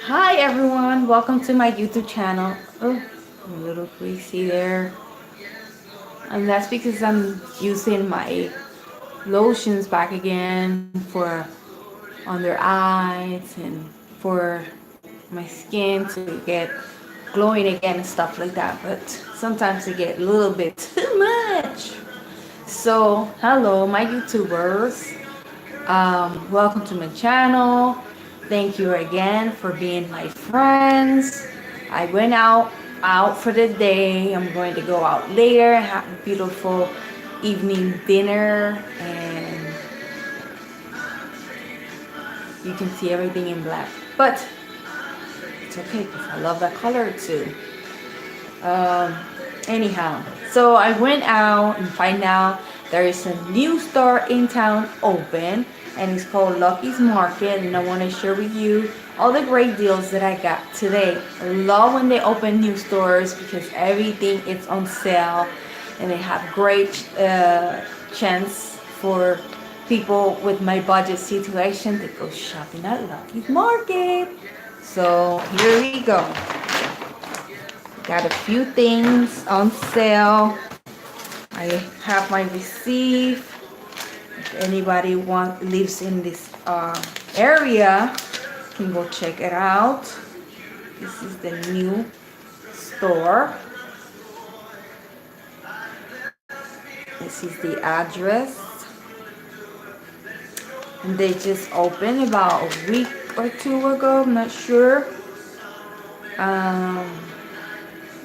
Hi everyone, welcome to my YouTube channel. Oh, I'm a little greasy there. And that's because I'm using my lotions back again for under eyes and for my skin to get glowing again and stuff like that. But sometimes I get a little bit too much. So, hello, my YouTubers. Welcome to my channel. Thank you again for being my friends. I went out for the day. I'm going to go out later, have a beautiful evening dinner, and you can see everything in black. But it's okay because I love that color too. Um, Anyhow, so I went out and find out there is a new store in town open, and it's called Lucky's Market, and I want to share with you all the great deals that I got today. I love when they open new stores because everything is on sale, and they have great chance for people with my budget situation to go shopping at Lucky's Market. So here we go. Got a few things on sale. I have my receipt. If anybody lives in this area, can go check it out. This is the new store. This is the address. And they just opened about a week or two ago. I'm not sure. Um,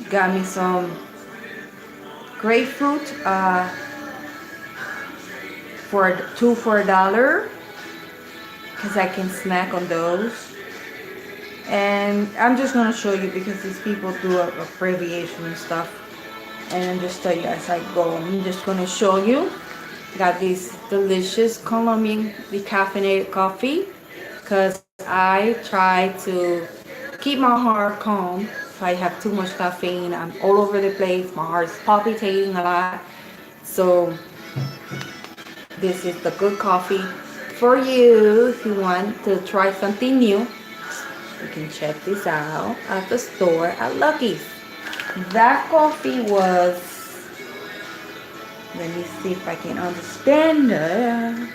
Got me some grapefruit. For two for $1 because I can snack on those. And I'm just gonna show you because these people do a abbreviation and stuff, and I'm just tell you as I go. I'm just gonna show you. Got this delicious Colombian decaffeinated coffee because I try to keep my heart calm. If I have too much caffeine, I'm all over the place. My heart's palpitating a lot. So this is the good coffee for you if you want to try something new. You can check this out at the store at Lucky's. That coffee was, let me see if I can understand it.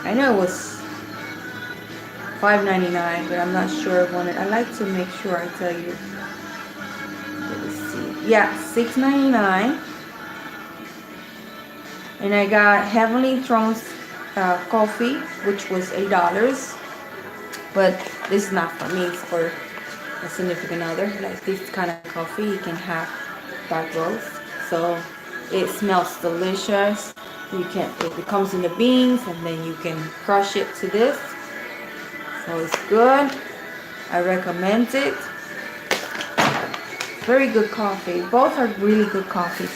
I know it was $5.99, but I'm not sure of it. I like to make sure I tell you the receipt. Yeah, $6.99. And I got Heavenly Thrones coffee, which was $8. But this is not for me, it's for a significant other. Like this kind of coffee you can have dark roast. So it smells delicious. It comes in the beans and then you can crush it to this. So it's good. I recommend it. Very good coffee. Both are really good coffees.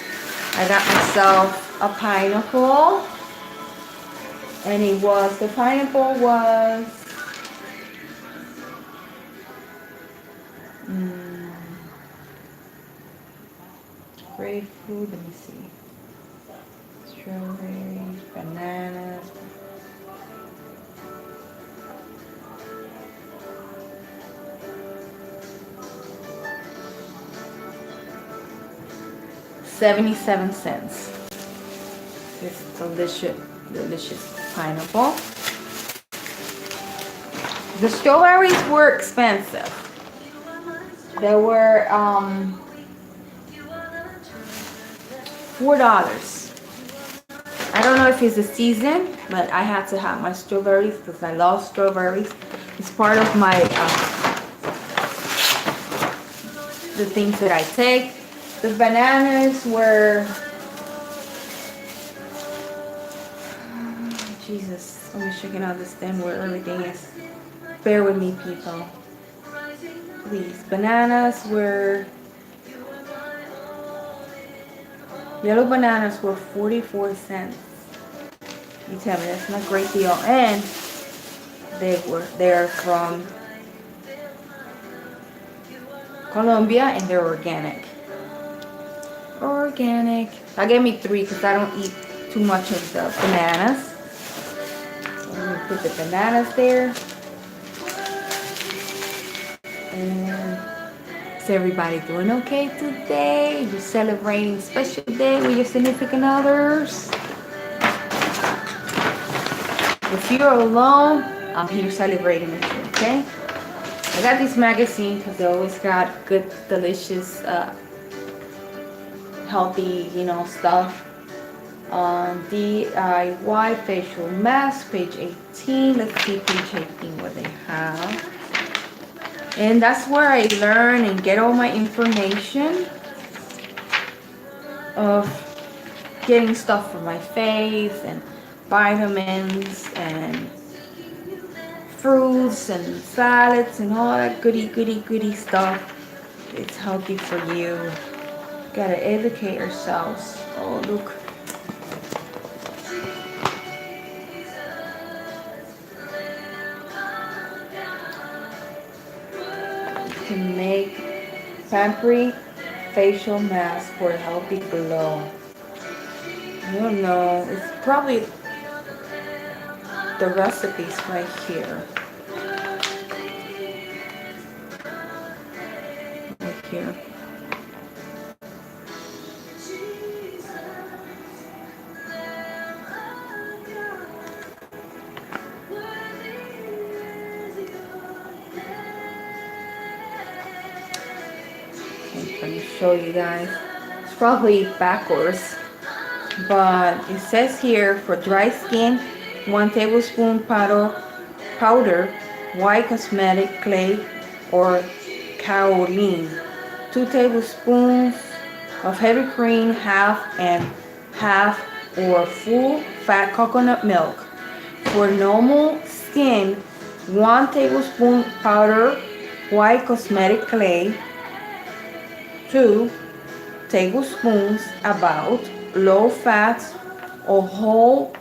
I got myself a pineapple, and the pineapple was grapefruit, let me see, strawberries, bananas, 77 cents. This delicious pineapple. The strawberries were expensive. They were $4. I don't know if it's the season, but I had to have my strawberries because I love strawberries. It's part of my the things that I take. The bananas were, Jesus, I'm just checking out the stand where everything is. Bear with me, people. Please. Bananas were, yellow bananas were 44 cents. You tell me that's not a great deal. And they're from Colombia and they're organic. I gave me 3 because I don't eat too much of the bananas. So let me put the bananas there. And is everybody doing okay today? You're celebrating a special day with your significant others? If you're alone, I'm here celebrating with you, okay? I got this magazine because they always got good, delicious, healthy, stuff. DIY facial mask, page 18. Let's see page 18 what they have. And that's where I learn and get all my information of getting stuff for my face and vitamins and fruits and salads and all that goody stuff. It's healthy for you. Gotta educate ourselves. Oh, look. You can make pampering facial mask for a healthy glow. I don't know. It's probably the recipes right here. Right here. Let me show you guys. It's probably backwards, but it says here for dry skin, 1 tablespoon powder, white cosmetic clay or kaolin, 2 tablespoons of heavy cream, half or full fat coconut milk. For normal skin, 1 tablespoon powder, white cosmetic clay, 2 tablespoons about low fat or whole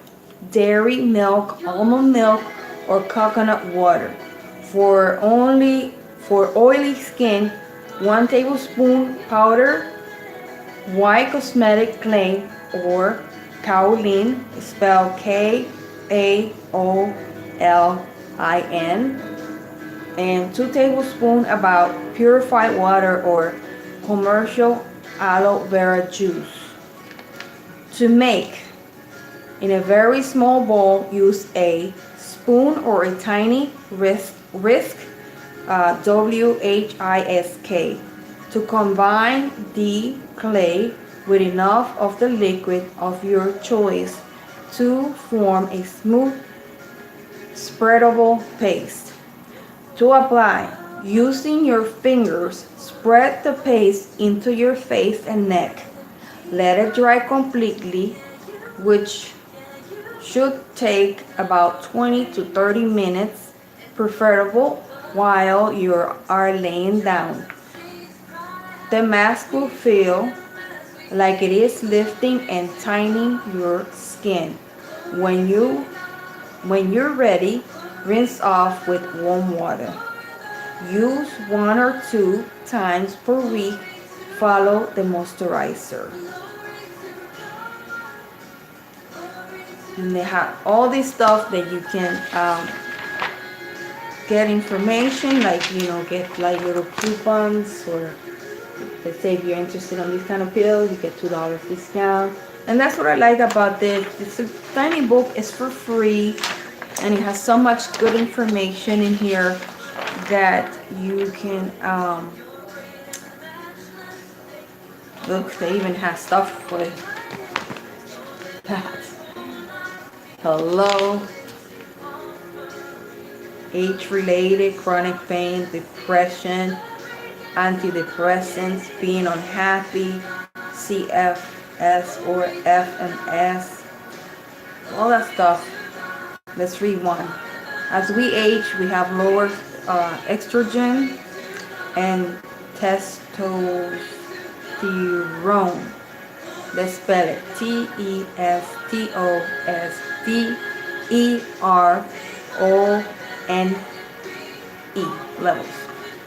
dairy milk, almond milk, or coconut water. For oily skin, 1 tablespoon powder, white cosmetic clay or kaolin, spelled Kaolin, and 2 tablespoons about purified water or commercial aloe vera juice. To make, in a very small bowl, use a spoon or a tiny whisk, WHISK, to combine the clay with enough of the liquid of your choice to form a smooth, spreadable paste. To apply, using your fingers, spread the paste into your face and neck. Let it dry completely, which should take about 20 to 30 minutes, preferable while you are laying down. The mask will feel like it is lifting and tightening your skin. When you're ready, rinse off with warm water. Use 1 or 2 times per week. Follow the moisturizer. And they have all this stuff that you can get information, like, get like little coupons, or let's say if you're interested in this kind of pill, you get $2 discount. And that's what I like about this. It's a tiny book, it's for free, and it has so much good information in here that you can look. They even have stuff with that. Hello, age-related chronic pain, depression, antidepressants, being unhappy, CFS or FMS, all that stuff. Let's read one. As we age, we have lower estrogen and testosterone. Let's spell it. TESTOSTERONE levels.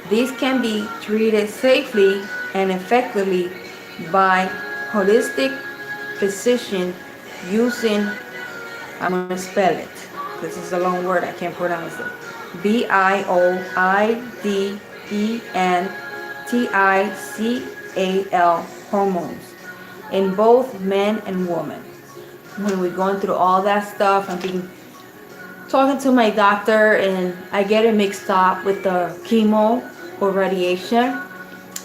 These can be treated safely and effectively by holistic physician using, I'm going to spell it. This is a long word, I can't pronounce it. BIOIDWATERS Menotical hormones in both men and women. When we're going through all that stuff, I've been talking to my doctor and I get it mixed up with the chemo or radiation.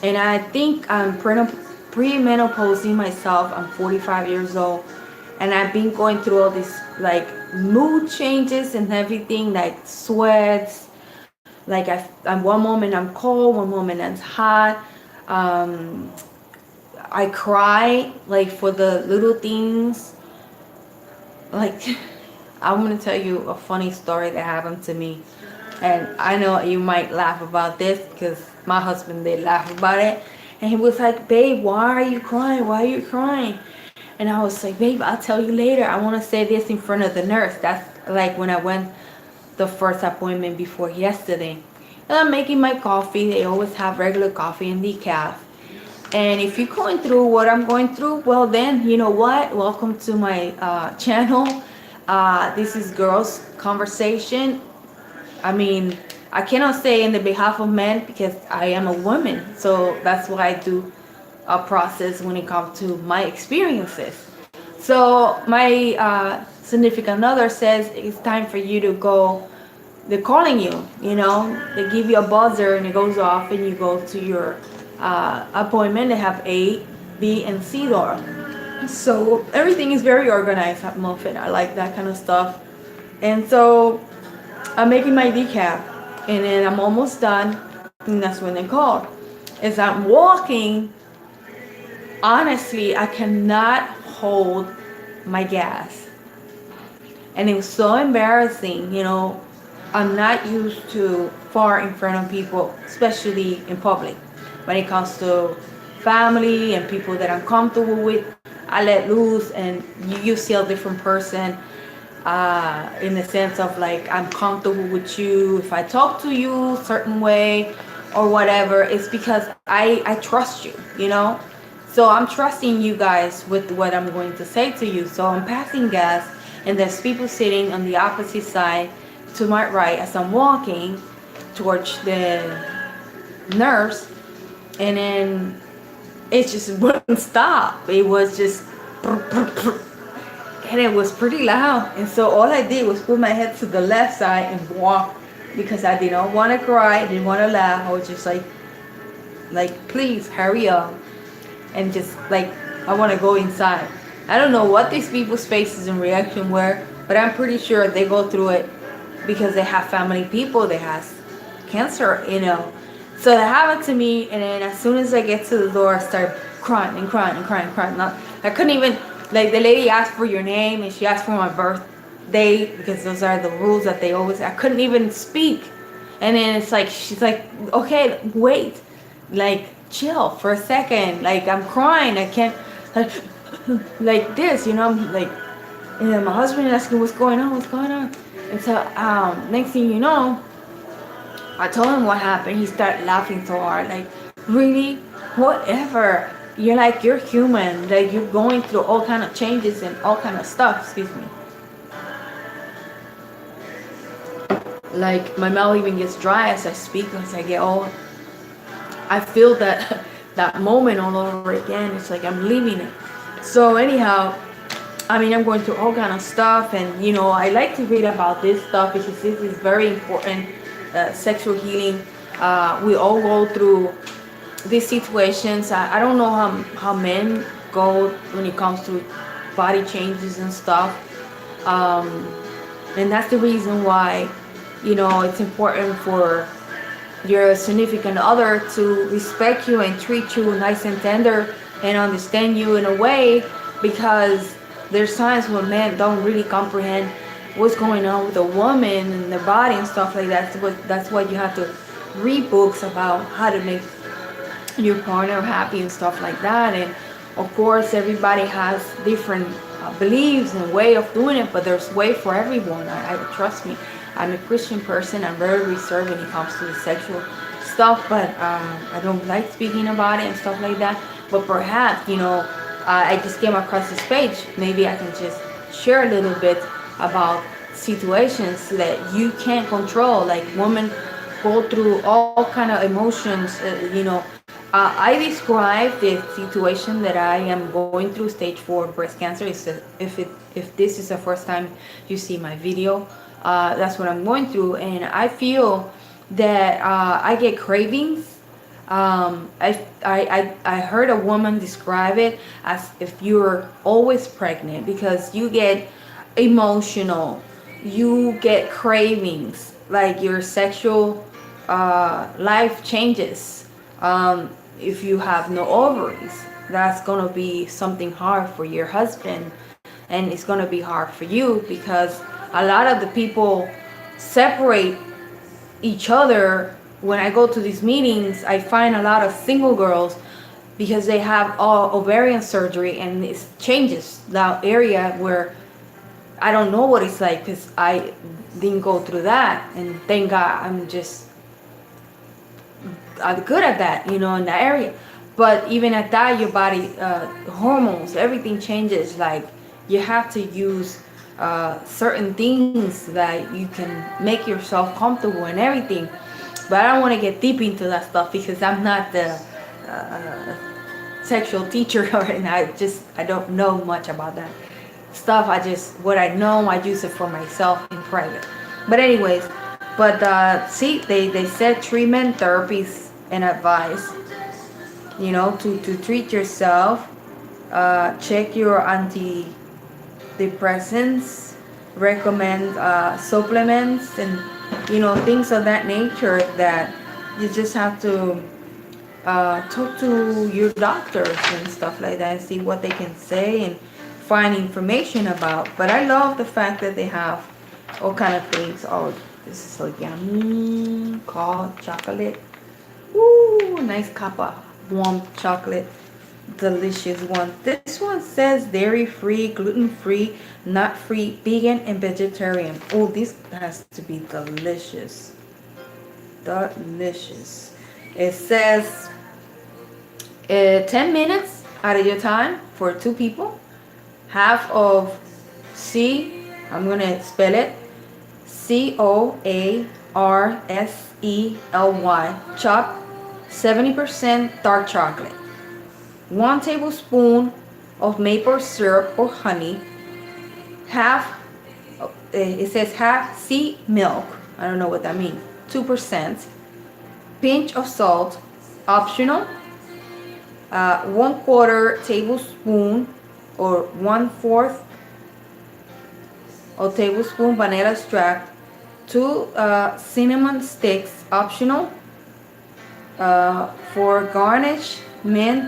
And I think I'm premenopausing myself. I'm 45 years old and I've been going through all these like mood changes and everything, like sweats. Like I'm one moment I'm cold, one moment I'm hot. Um, I cry like for the little things. Like I'm gonna tell you a funny story that happened to me, and I know you might laugh about this because my husband did laugh about it, and he was like, "Babe, why are you crying? Why are you crying?" And I was like, "Babe, I'll tell you later. I want to say this in front of the nurse." That's like when I went the first appointment before yesterday. And I'm making my coffee. They always have regular coffee and decaf. And if you're going through what I'm going through, well then, you know what? Welcome to my channel. This is Girls Conversation. I mean, I cannot say in the behalf of men because I am a woman. So that's why I do a process when it comes to my experiences. So my significant other says it's time for you to go. They're calling you, you know, they give you a buzzer and it goes off and you go to your appointment. They have A, B, and C door. So everything is very organized at Muffin. I like that kind of stuff. And so I'm making my decaf and then I'm almost done and that's when they called. As I'm walking, honestly, I cannot hold my gas. And it was so embarrassing, you know. I'm not used to far in front of people, especially in public. When it comes to family and people that I'm comfortable with, I let loose and you see a different person in the sense of like I'm comfortable with you. If I talk to you a certain way or whatever, it's because I trust you, you know? So I'm trusting you guys with what I'm going to say to you. So I'm passing gas and there's people sitting on the opposite side to my right as I'm walking towards the nurse, and then it just wouldn't stop. It was just and it was pretty loud, and so all I did was put my head to the left side and walk because I didn't want to cry, I didn't want to laugh. I was just like please hurry up, and just like I want to go inside. I don't know what these people's faces and reaction were, but I'm pretty sure they go through it because they have family people that has cancer, you know. So that happened to me, and then as soon as I get to the door, I start crying and crying and crying and crying. Not, I couldn't even, like the lady asked for your name and she asked for my birthday because those are the rules that they always, I couldn't even speak. And then it's like, she's like, okay, wait, like chill for a second. Like I'm crying, I can't, like this, you know, I'm like, and then my husband asking what's going on, what's going on. And so next thing you know, I told him what happened. He started laughing so hard, like, really? Whatever. You're like, you're human. Like, you're going through all kind of changes and all kind of stuff. Excuse me. Like, my mouth even gets dry as I speak, as I get old. I feel that that moment all over again. It's like I'm leaving it. So anyhow, I mean, I'm going through all kind of stuff, and you know, I like to read about this stuff because this is very important. Sexual healing. We all go through these situations. I don't know how men go when it comes to body changes and stuff, and that's the reason why, you know, it's important for your significant other to respect you and treat you nice and tender and understand you in a way, because there's times when men don't really comprehend what's going on with a woman and their body and stuff like that. That's why you have to read books about how to make your partner happy and stuff like that. And of course, everybody has different beliefs and way of doing it, but there's way for everyone. I trust me. I'm a Christian person. I'm very reserved when it comes to the sexual stuff, but I don't like speaking about it and stuff like that. But perhaps, you know, I just came across this page. Maybe I can just share a little bit about situations that you can't control. Like women go through all kind of emotions. I describe the situation that I am going through, stage 4 breast cancer. If this is the first time you see my video, that's what I'm going through, and I feel that I get cravings. I heard a woman describe it as if you're always pregnant, because you get emotional, you get cravings, like your sexual life changes. If you have no ovaries, that's gonna be something hard for your husband, and it's gonna be hard for you, because a lot of the people separate each other. When I go to these meetings, I find a lot of single girls because they have all ovarian surgery, and it changes that area where I don't know what it's like, because I didn't go through that, and thank God I'm good at that, in that area. But even at that, your body, hormones, everything changes. Like, you have to use certain things that you can make yourself comfortable and everything. But I don't want to get deep into that stuff, because I'm not the sexual teacher, and I don't know much about that stuff. What I know, I use it for myself in private. But anyways, see, they said treatment, therapies, and advice, to treat yourself. Check your antidepressants, recommend supplements, and things of that nature, that you just have to talk to your doctors and stuff like that, and see what they can say and find information about. But I love the fact that they have all kind of things. Oh, this is so yummy. Called chocolate. Ooh, nice cup of warm chocolate. Delicious one. This one says dairy free, gluten free, nut free, vegan, and vegetarian. Oh, this has to be delicious. Delicious. It says 10 minutes out of your time for 2 people. Half of I'm gonna spell it, COARSELY, chopped 70% dark chocolate. 1 tablespoon of maple syrup or honey. It says half sea milk. I don't know what that means. 2%. Pinch of salt, optional. 1/4 tablespoon or 1/4 of tablespoon vanilla extract. 2 cinnamon sticks, optional. For garnish, mint.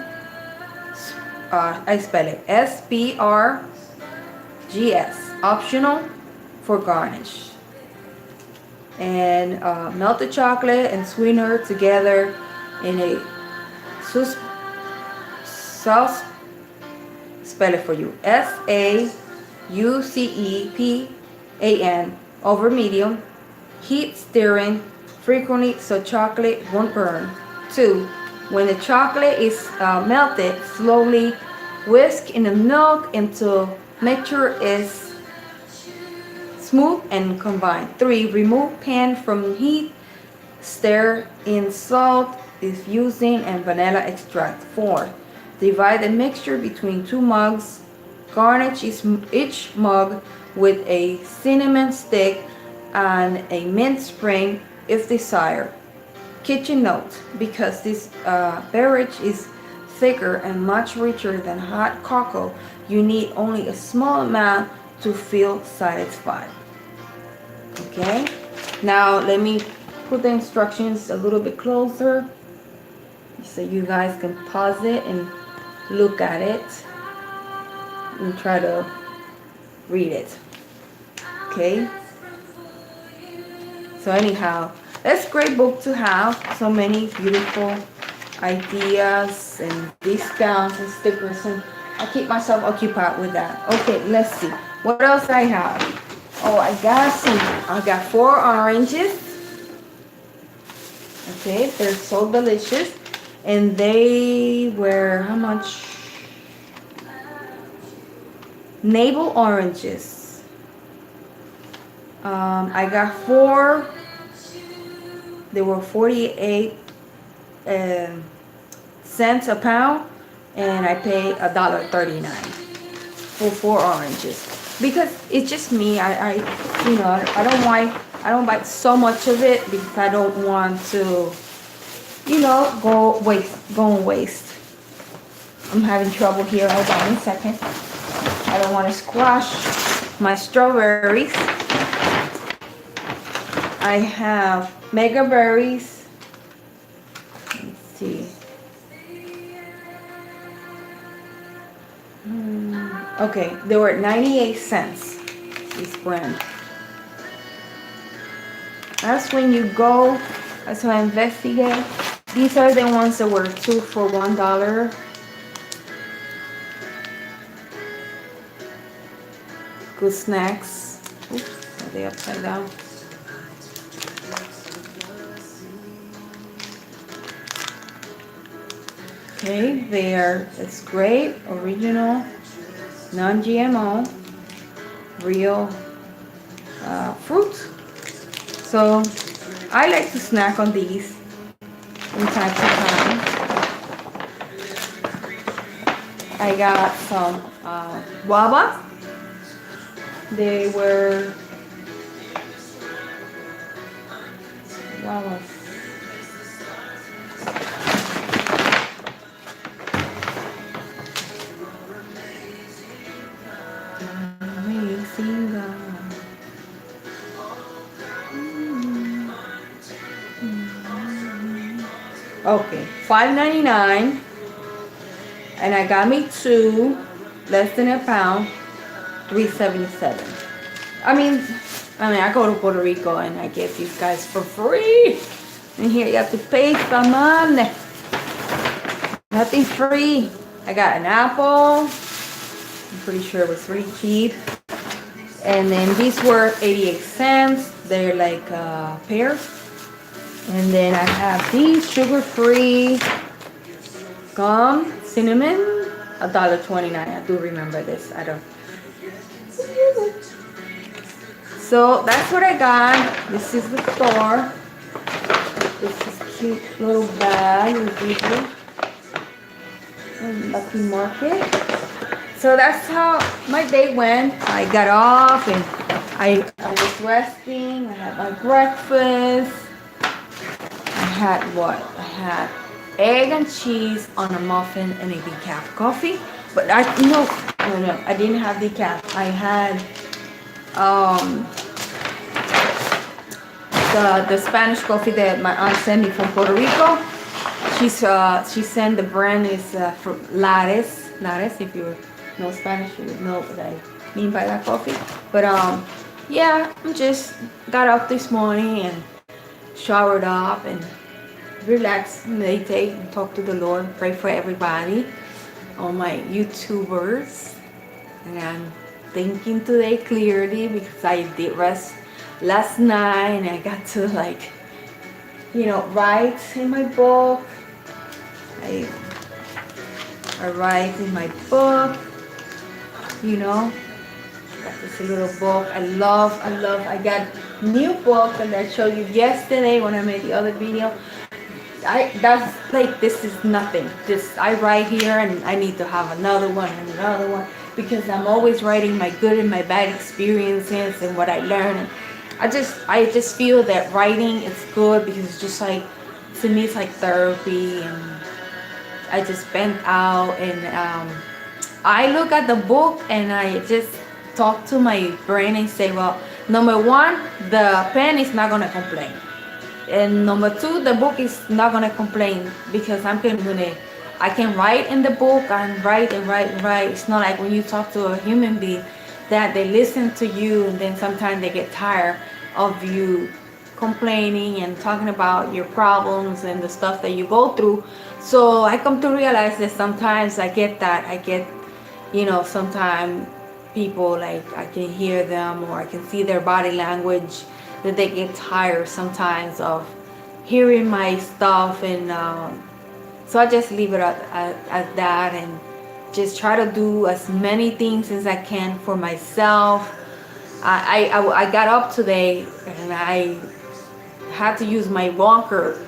I spell it SPRGS, optional for garnish. And melt the chocolate and sweetener together in a sauce. Spell it for you. SAUCEPAN, over medium. Heat, stirring frequently so chocolate won't burn. 2. When the chocolate is melted, slowly whisk in the milk until mixture is smooth and combined. 3. Remove pan from heat. Stir in salt, diffusing, and vanilla extract. 4. Divide the mixture between 2 mugs. Garnish each mug with a cinnamon stick and a mint sprig if desired. Kitchen note: because this beverage is thicker and much richer than hot cocoa, you need only a small amount to feel satisfied. Okay, now let me put the instructions a little bit closer so you guys can pause it and look at it and try to read it. Okay, so anyhow, it's a great book to have. So many beautiful ideas and discounts and stickers, and I keep myself occupied with that. Okay, let's see what else I have. Oh, I got 4 oranges. Okay, they're so delicious, and they were how much? Navel oranges. I got 4 They were 48 cents a pound, and I paid $1.39 for 4 oranges. Because it's just me, I you know, I don't buy so much of it because I don't want to, you know, go waste. I'm having trouble here. Hold on a second. I don't want to squash my strawberries. I have mega berries. Let's see. Okay, they were 98 cents. This brand. That's when you go. That's when I investigate. These are the ones that were 2 for $1. Good snacks. Oops, are they upside down? Okay, there. It's great, original, non-GMO, real fruit. So I like to snack on these from time to time. I got some guava. They were guavas. Okay, $5.99, and I got me 2, less than a pound, $3.77. I mean, I go to Puerto Rico and I get these guys for free. And here you have to pay some money. Nothing free. I got an apple. I'm pretty sure it was pretty cheap. And then these were 88 cents. They're like pears. And then I have these sugar-free gum, cinnamon, $1.29. I do remember this. I don't. So that's what I got. This is the store. This is cute little bag. Lucky Market. So that's how my day went. I got off and I was resting. I had my breakfast. I had what? I had egg and cheese on a muffin and a decaf coffee. But no, I didn't have decaf. I had the Spanish coffee that my aunt sent me from Puerto Rico. She sent the brand is from Lares. If you know Spanish, you would know what I mean by that coffee. But yeah, I just got up this morning and showered up and relax, meditate, and talk to the Lord, pray for everybody, all my YouTubers. And I'm thinking today clearly because I did rest last night and I got to write in my book. I write in my book, got this little book. I got new book that I showed you yesterday when I made the other video. This is nothing. I write here and I need to have another one because I'm always writing my good and my bad experiences and what I learned. And I just feel that writing is good because it's just like, to me it's like therapy, and I just vent out and I look at the book and I just talk to my brain and say, well, number one, the pen is not gonna complain. And number two, the book is not gonna complain because I can write in the book and write. It's not like when you talk to a human being that they listen to you and then sometimes they get tired of you complaining and talking about your problems and the stuff that you go through. So I come to realize that sometimes I get sometimes people, like, I can hear them or I can see their body language that they get tired sometimes of hearing my stuff, and so I just leave it at that and just try to do as many things as I can for myself. I got up today and I had to use my walker.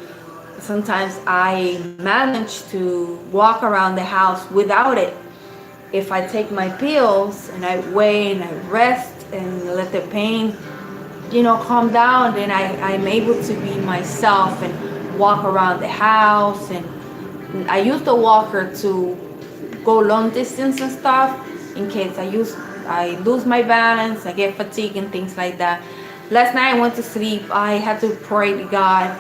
Sometimes I manage to walk around the house without it. If I take my pills and I wait and I rest and let the pain, calm down, then I'm able to be myself and walk around the house. And I use the walker to go long distance and stuff in case I lose my balance, I get fatigued and things like that. Last night I went to sleep. I had to pray to God.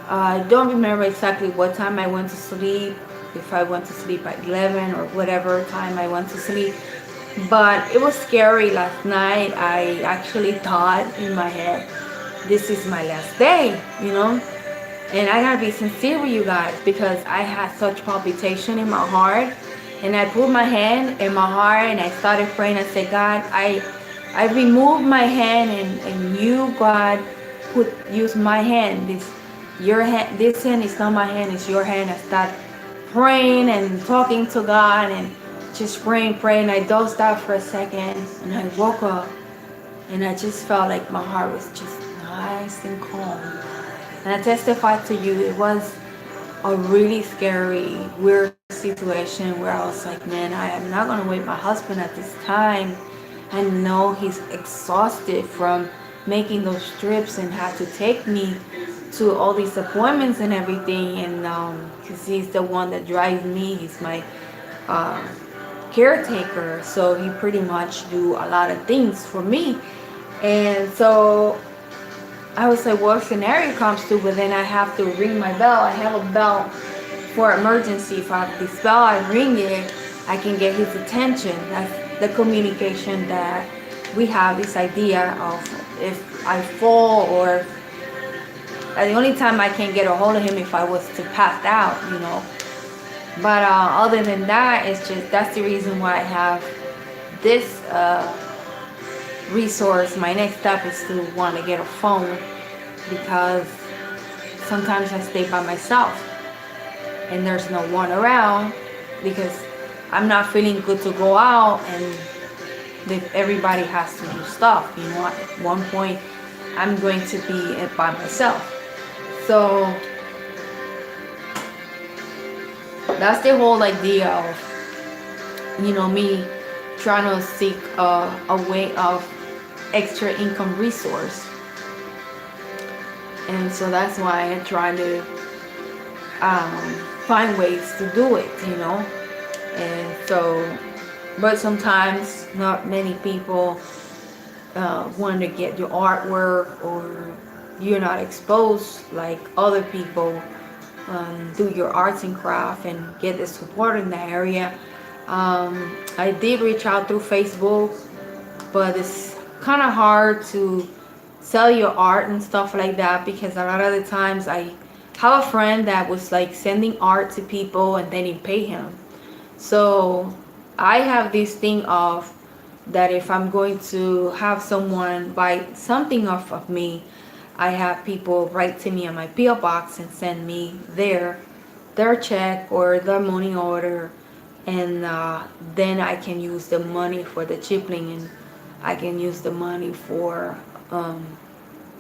I don't remember exactly what time I went to sleep, if I went to sleep at 11 or whatever time I went to sleep. But it was scary last night. I actually thought in my head, this is my last day. And I gotta be sincere with you guys because I had such palpitation in my heart. And I put my hand in my heart and I started praying. I said, God, I removed my hand and you, God, use my hand. Your hand, this hand is not my hand, it's your hand. I started praying and talking to God and just praying. I dozed out for a second and I woke up and I just felt like my heart was just nice and calm. And I testified to you, it was a really scary, weird situation where I was like, man, I am not going to wake my husband at this time. I know he's exhausted from making those trips and had to take me to all these appointments and everything. And because he's the one that drives me, he's my caretaker. So he pretty much do a lot of things for me. And so I was like, what scenario comes to, but then I have to ring my bell. I have a bell for emergency. If I have this bell, I ring it, I can get his attention. That's the communication that we have, this idea of if I fall or the only time I can get a hold of him if I was to pass out. But other than that, it's just, that's the reason why I have this resource. My next step is to want to get a phone because sometimes I stay by myself and there's no one around because I'm not feeling good to go out and everybody has to do stuff. At one point I'm going to be by myself. So that's the whole idea of me trying to seek a way of extra income resource. And so that's why I try to find ways to do it. And so, but sometimes not many people want to get your artwork, or you're not exposed like other people do your arts and craft and get the support in that area. I did reach out through Facebook, but it's kind of hard to sell your art and stuff like that because a lot of the times I have a friend that was like sending art to people and they didn't pay him. So I have this thing of that if I'm going to have someone buy something off of me, I have people write to me on my PO box and send me their check or their money order, and then I can use the money for the shipping and I can use the money for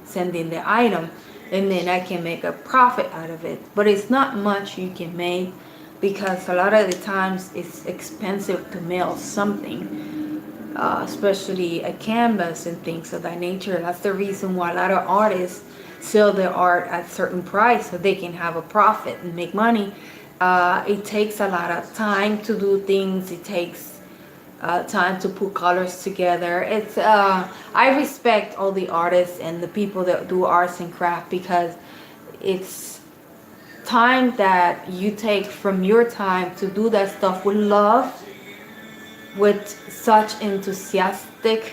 sending the item, and then I can make a profit out of it. But it's not much you can make because a lot of the times it's expensive to mail something, especially a canvas and things of that nature. That's the reason why a lot of artists sell their art at a certain price so they can have a profit and make money. It takes a lot of time to do things. It takes time to put colors together. It's I respect all the artists and the people that do arts and craft because it's time that you take from your time to do that stuff with love, with such enthusiastic,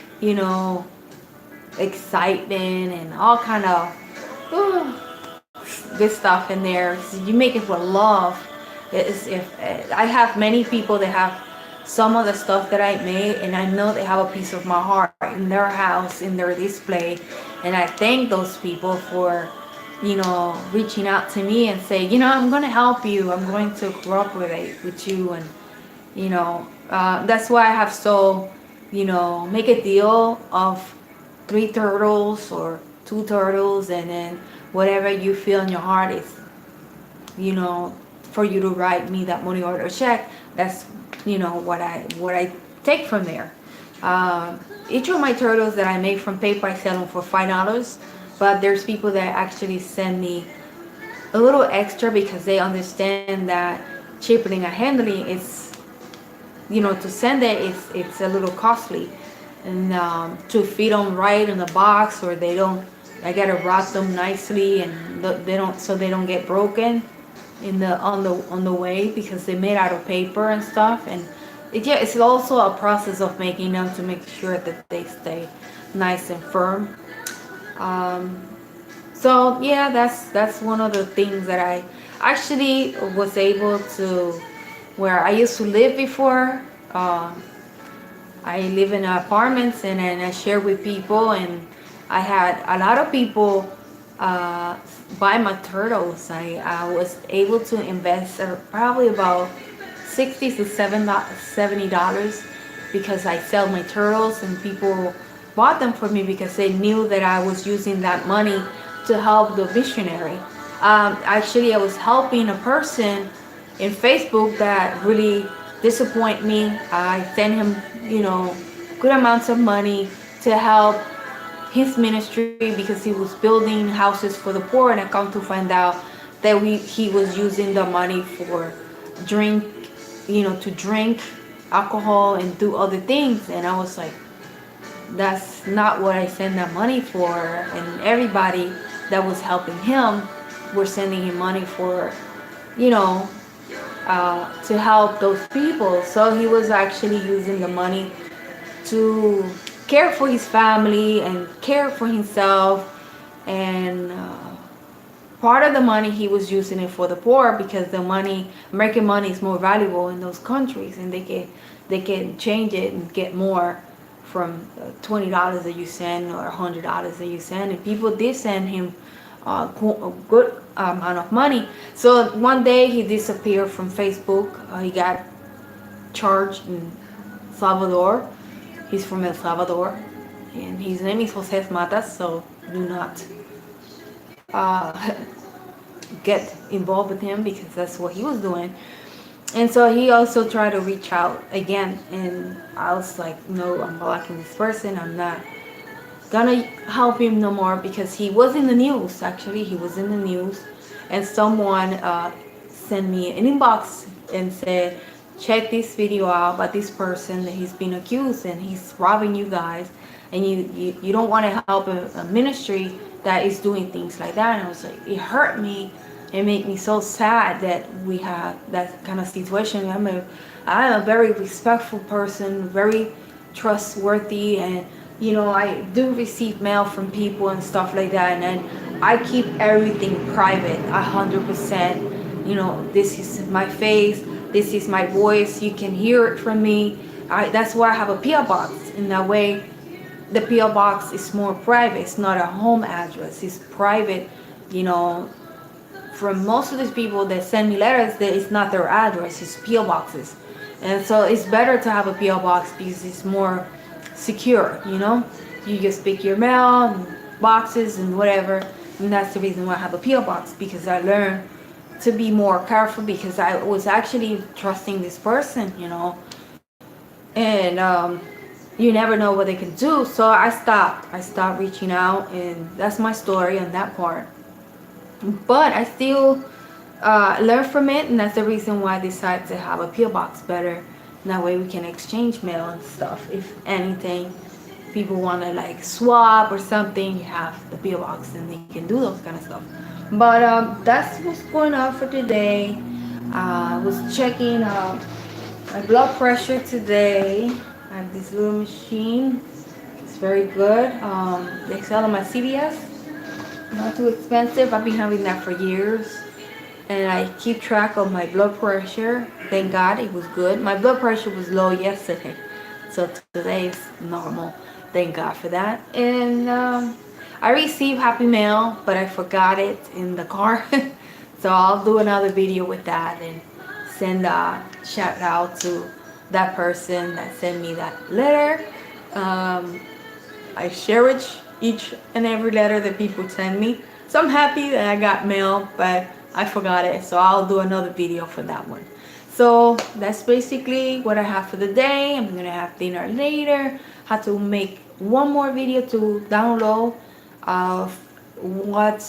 excitement and all kind of good stuff in there. So you make it with love. If I have many people that have some of the stuff that I made, and I know they have a piece of my heart in their house, in their display, and I thank those people for reaching out to me and say, I'm going to help you, I'm going to cooperate with you. And that's why I have make a deal of 3 turtles or 2 turtles, and then whatever you feel in your heart is, you know, for you to write me that money order check. That's, you know, what I take from there. Each of my turtles that I make from paper, I sell them for $5. But there's people that actually send me a little extra because they understand that shipping and handling is, you know, to send it, it's a little costly, and to feed them right in the box, or they don't. I gotta wrap them nicely, and they don't, so they don't get broken in the on the way, because they're made out of paper and stuff. And yeah, it's also a process of making them to make sure that they stay nice and firm. Um, so yeah, that's one of the things that I actually was able to, where I used to live before. Um, I live in apartments, and then I share with people, and I had a lot of people uh, buy my turtles. I was able to invest probably about 60 to $70 because I sell my turtles, and people bought them for me because they knew that I was using that money to help the missionary. Actually, I was helping a person in Facebook that really disappoint me. I sent him, you know, good amounts of money to help his ministry because he was building houses for the poor, and I come to find out that he was using the money for drink, you know, to drink alcohol and do other things. And I was like, that's not what I send that money for. And everybody that was helping him were sending him money for, you know, to help those people. So he was actually using the money to care for his family and care for himself. And part of the money he was using it for the poor, because the money, American money, is more valuable in those countries, and they can change it and get more from $20 that you send or $100 that you send. And people did send him a good amount of money. So one day he disappeared from Facebook. He got charged in Salvador. He's from El Salvador, and his name is Jose Matas. So do not uh, get involved with him, because that's what he was doing. And so he also tried to reach out again, and I was like, no, I'm blocking this person. I'm not gonna help him no more, because he was in the news. Actually, he was in the news, and someone sent me an inbox and said, check this video out about this person that he's been accused, and he's robbing you guys, and you don't want to help a ministry that is doing things like that. And I was like, it hurt me. It made me so sad that we have that kind of situation. I'm a very respectful person, very trustworthy, and you know, I do receive mail from people and stuff like that, and then I keep everything private 100%. You know, this is my face, this is my voice, you can hear it from me. That's why I have a PO box. In that way, the PO box is more private. It's not a home address, it's private. You know, from most of these people that send me letters, that it's not their address, it's PO boxes. And so it's better to have a PO box because it's more secure, you know. You just pick your mail and boxes and whatever. And that's the reason why I have a PO box, because I learned to be more careful, because I was actually trusting this person, you know. And you never know what they can do. So I stopped reaching out, and that's my story on that part. But I still learn from it, and that's the reason why I decided to have a PO box better. That way we can exchange mail and stuff. If anything, people want to like swap or something, you have the PO box, and they can do those kind of stuff. But that's what's going on for today. I was checking my blood pressure today. I have this little machine. It's very good. They sell them at CVS. Not too expensive. I've been having that for years. And I keep track of my blood pressure. Thank God it was good. My blood pressure was low yesterday, so today is normal. Thank God for that. And I received Happy Mail, but I forgot it in the car. So I'll do another video with that and send a shout out to that person that sent me that letter. I cherish each and every letter that people send me. So I'm happy that I got mail, but I forgot it. So I'll do another video for that one. So that's basically what I have for the day. I'm gonna have dinner later. Have to make one more video to download of what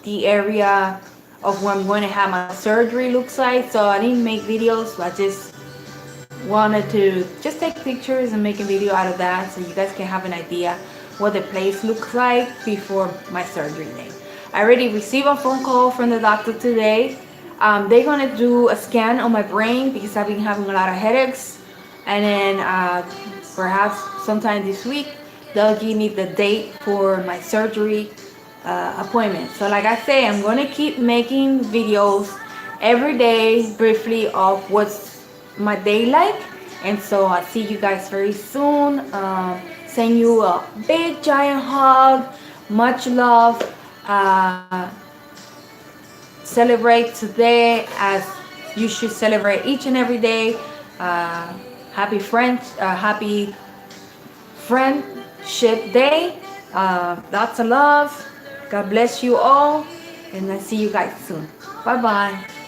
the area of where I'm going to have my surgery looks like. So I didn't make videos. I just wanted to just take pictures and make a video out of that so you guys can have an idea what the place looks like before my surgery day. I already received a phone call from the doctor today. They're gonna do a scan on my brain because I've been having a lot of headaches, and then perhaps sometime this week they'll give me the date for my surgery appointment. So like I say, I'm gonna keep making videos every day briefly of what's my day like, and so I'll see you guys very soon. Send you a big giant hug, much love. Celebrate today as you should celebrate each and every day. Happy friendship day. Lots of love. God bless you all, and I'll see you guys soon. Bye bye.